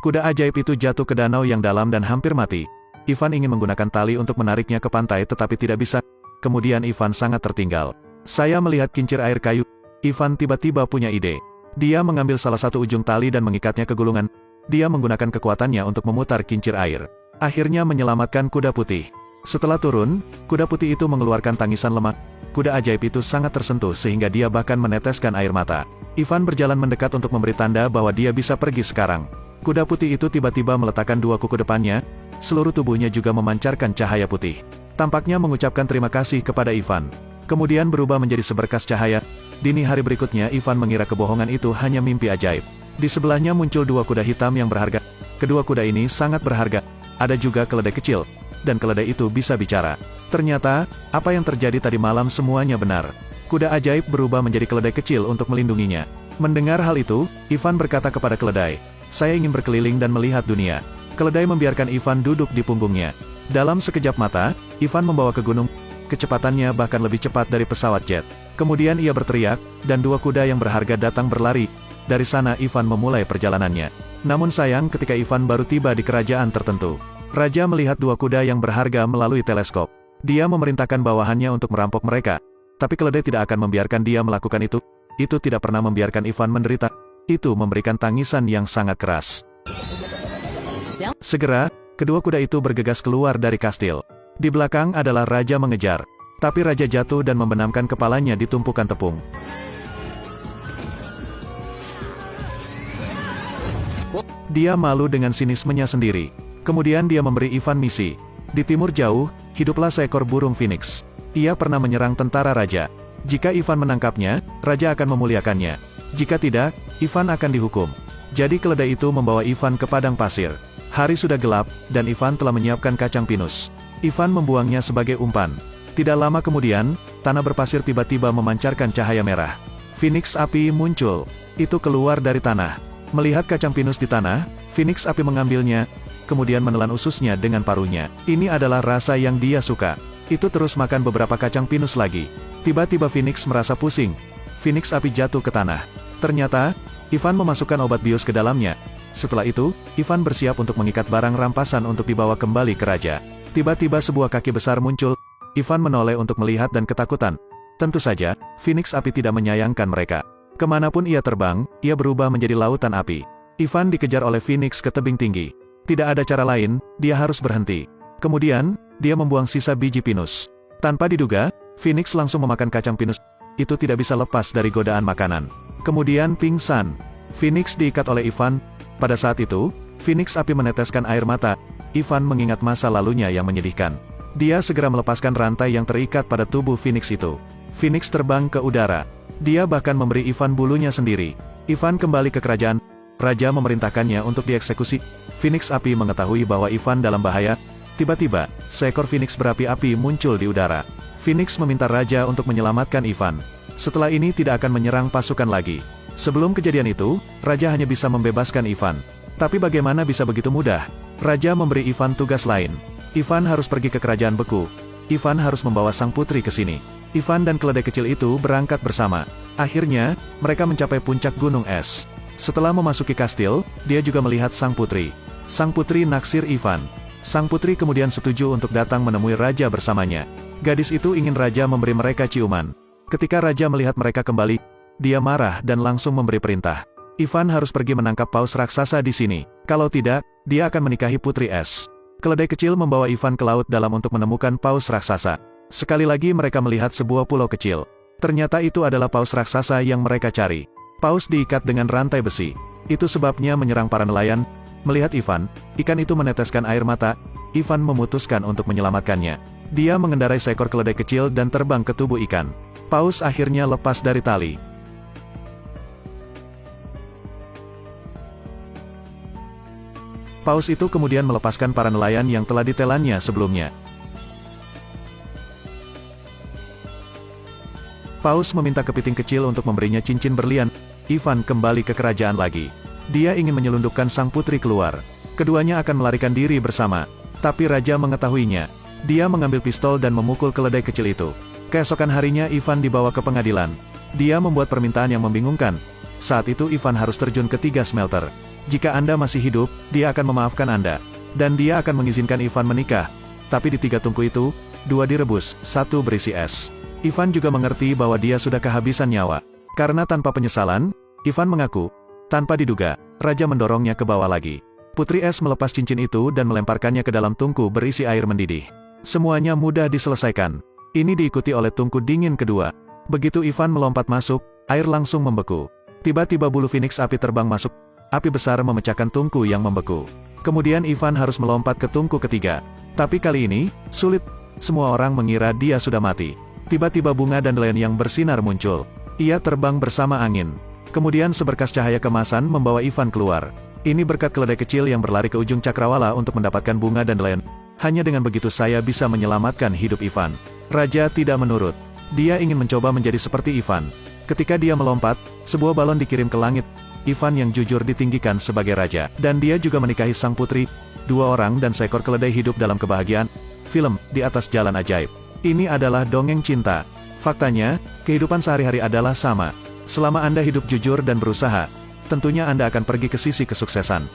Kuda ajaib itu jatuh ke danau yang dalam dan hampir mati. Ivan ingin menggunakan tali untuk menariknya ke pantai tetapi tidak bisa. Kemudian Ivan sangat tertinggal. Saya melihat kincir air kayu. Ivan tiba-tiba punya ide. Dia mengambil salah satu ujung tali dan mengikatnya ke gulungan. Dia menggunakan kekuatannya untuk memutar kincir air. Akhirnya menyelamatkan kuda putih. Setelah turun, kuda putih itu mengeluarkan tangisan lemah. Kuda ajaib itu sangat tersentuh sehingga dia bahkan meneteskan air mata. Ivan berjalan mendekat untuk memberi tanda bahwa dia bisa pergi sekarang. Kuda putih itu tiba-tiba meletakkan dua kuku depannya. Seluruh tubuhnya juga memancarkan cahaya putih. Tampaknya mengucapkan terima kasih kepada Ivan. Kemudian berubah menjadi seberkas cahaya. Dini hari berikutnya Ivan mengira kebohongan itu hanya mimpi ajaib. Di sebelahnya muncul dua kuda hitam yang berharga. Kedua kuda ini sangat berharga. Ada juga keledai kecil. Dan keledai itu bisa bicara. Ternyata, apa yang terjadi tadi malam semuanya benar. Kuda ajaib berubah menjadi keledai kecil untuk melindunginya. Mendengar hal itu, Ivan berkata kepada keledai, "Saya ingin berkeliling dan melihat dunia." Keledai membiarkan Ivan duduk di punggungnya. Dalam sekejap mata, Ivan membawa ke gunung. Kecepatannya bahkan lebih cepat dari pesawat jet. Kemudian ia berteriak, dan dua kuda yang berharga datang berlari. Dari sana Ivan memulai perjalanannya. Namun sayang ketika Ivan baru tiba di kerajaan tertentu. Raja melihat dua kuda yang berharga melalui teleskop. Dia memerintahkan bawahannya untuk merampok mereka. Tapi keledai tidak akan membiarkan dia melakukan itu. Itu tidak pernah membiarkan Ivan menderita. Itu memberikan tangisan yang sangat keras. Segera, kedua kuda itu bergegas keluar dari kastil. Di belakang adalah raja mengejar. Tapi raja jatuh dan membenamkan kepalanya di tumpukan tepung. Dia malu dengan sinismenya sendiri. Kemudian dia memberi Ivan misi. Di timur jauh, hiduplah seekor burung phoenix. Ia pernah menyerang tentara raja. Jika Ivan menangkapnya, raja akan memuliakannya. Jika tidak, Ivan akan dihukum. Jadi keledai itu membawa Ivan ke padang pasir. Hari sudah gelap, dan Ivan telah menyiapkan kacang pinus. Ivan membuangnya sebagai umpan. Tidak lama kemudian, tanah berpasir tiba-tiba memancarkan cahaya merah. Phoenix api muncul. Itu keluar dari tanah. Melihat kacang pinus di tanah, Phoenix api mengambilnya, kemudian menelan ususnya dengan paruhnya. Ini adalah rasa yang dia suka. Itu terus makan beberapa kacang pinus lagi. Tiba-tiba Phoenix merasa pusing. Phoenix api jatuh ke tanah. Ternyata, Ivan memasukkan obat bius ke dalamnya. Setelah itu, Ivan bersiap untuk mengikat barang rampasan untuk dibawa kembali ke raja. Tiba-tiba sebuah kaki besar muncul. Ivan menoleh untuk melihat dan ketakutan. Tentu saja, Phoenix api tidak menyayangkan mereka. Kemanapun ia terbang, ia berubah menjadi lautan api. Ivan dikejar oleh Phoenix ke tebing tinggi. Tidak ada cara lain, dia harus berhenti. Kemudian, dia membuang sisa biji pinus. Tanpa diduga, Phoenix langsung memakan kacang pinus. Itu tidak bisa lepas dari godaan makanan. Kemudian pingsan. Phoenix diikat oleh Ivan. Pada saat itu, Phoenix api meneteskan air mata. Ivan mengingat masa lalunya yang menyedihkan. Dia segera melepaskan rantai yang terikat pada tubuh Phoenix itu. Phoenix terbang ke udara. Dia bahkan memberi Ivan bulunya sendiri. Ivan kembali ke kerajaan. Raja memerintahkannya untuk dieksekusi. Phoenix api mengetahui bahwa Ivan dalam bahaya. Tiba-tiba, seekor Phoenix berapi-api muncul di udara. Phoenix meminta raja untuk menyelamatkan Ivan. Setelah ini tidak akan menyerang pasukan lagi. Sebelum kejadian itu, raja hanya bisa membebaskan Ivan. Tapi bagaimana bisa begitu mudah? Raja memberi Ivan tugas lain. Ivan harus pergi ke kerajaan beku. Ivan harus membawa sang putri ke sini. Ivan dan keledai kecil itu berangkat bersama. Akhirnya, mereka mencapai puncak gunung es. Setelah memasuki kastil, dia juga melihat sang putri. Sang putri naksir Ivan. Sang putri kemudian setuju untuk datang menemui raja bersamanya. Gadis itu ingin raja memberi mereka ciuman. Ketika raja melihat mereka kembali, dia marah dan langsung memberi perintah. Ivan harus pergi menangkap paus raksasa di sini. Kalau tidak, dia akan menikahi putri es. Keledai kecil membawa Ivan ke laut dalam untuk menemukan paus raksasa. Sekali lagi mereka melihat sebuah pulau kecil. Ternyata itu adalah paus raksasa yang mereka cari. Paus diikat dengan rantai besi. Itu sebabnya menyerang para nelayan. Melihat Ivan, ikan itu meneteskan air mata. Ivan memutuskan untuk menyelamatkannya. Dia mengendarai seekor keledai kecil dan terbang ke tubuh ikan. Paus akhirnya lepas dari tali. Paus itu kemudian melepaskan para nelayan yang telah ditelannya sebelumnya. Paus meminta kepiting kecil untuk memberinya cincin berlian. Ivan kembali ke kerajaan lagi. Dia ingin menyelundupkan sang putri keluar. Keduanya akan melarikan diri bersama. Tapi raja mengetahuinya. Dia mengambil pistol dan memukul keledai kecil itu. Keesokan harinya Ivan dibawa ke pengadilan. Dia membuat permintaan yang membingungkan. Saat itu Ivan harus terjun ke 3 smelter. Jika Anda masih hidup, dia akan memaafkan Anda. Dan dia akan mengizinkan Ivan menikah. Tapi di 3 tungku itu, 2 direbus, 1 berisi es. Ivan juga mengerti bahwa dia sudah kehabisan nyawa. Karena tanpa penyesalan, Ivan mengaku, tanpa diduga, Raja mendorongnya ke bawah lagi. Putri Es melepas cincin itu dan melemparkannya ke dalam tungku berisi air mendidih. Semuanya mudah diselesaikan. Ini diikuti oleh tungku dingin kedua. Begitu Ivan melompat masuk, air langsung membeku. Tiba-tiba bulu Phoenix api terbang masuk. Api besar memecahkan tungku yang membeku. Kemudian Ivan harus melompat ke tungku ketiga. Tapi kali ini, sulit. Semua orang mengira dia sudah mati. Tiba-tiba bunga dandelion yang bersinar muncul. Ia terbang bersama angin. Kemudian seberkas cahaya kemasan membawa Ivan keluar. Ini berkat keledai kecil yang berlari ke ujung cakrawala untuk mendapatkan bunga dandelion. Hanya dengan begitu saya bisa menyelamatkan hidup Ivan. Raja tidak menurut. Dia ingin mencoba menjadi seperti Ivan. Ketika dia melompat, sebuah balon dikirim ke langit. Ivan yang jujur ditinggikan sebagai raja. Dan dia juga menikahi sang putri. 2 orang dan seekor keledai hidup dalam kebahagiaan. Film, Di Atas Jalan Ajaib. Ini adalah dongeng cinta. Faktanya, kehidupan sehari-hari adalah sama. Selama Anda hidup jujur dan berusaha, tentunya Anda akan pergi ke sisi kesuksesan.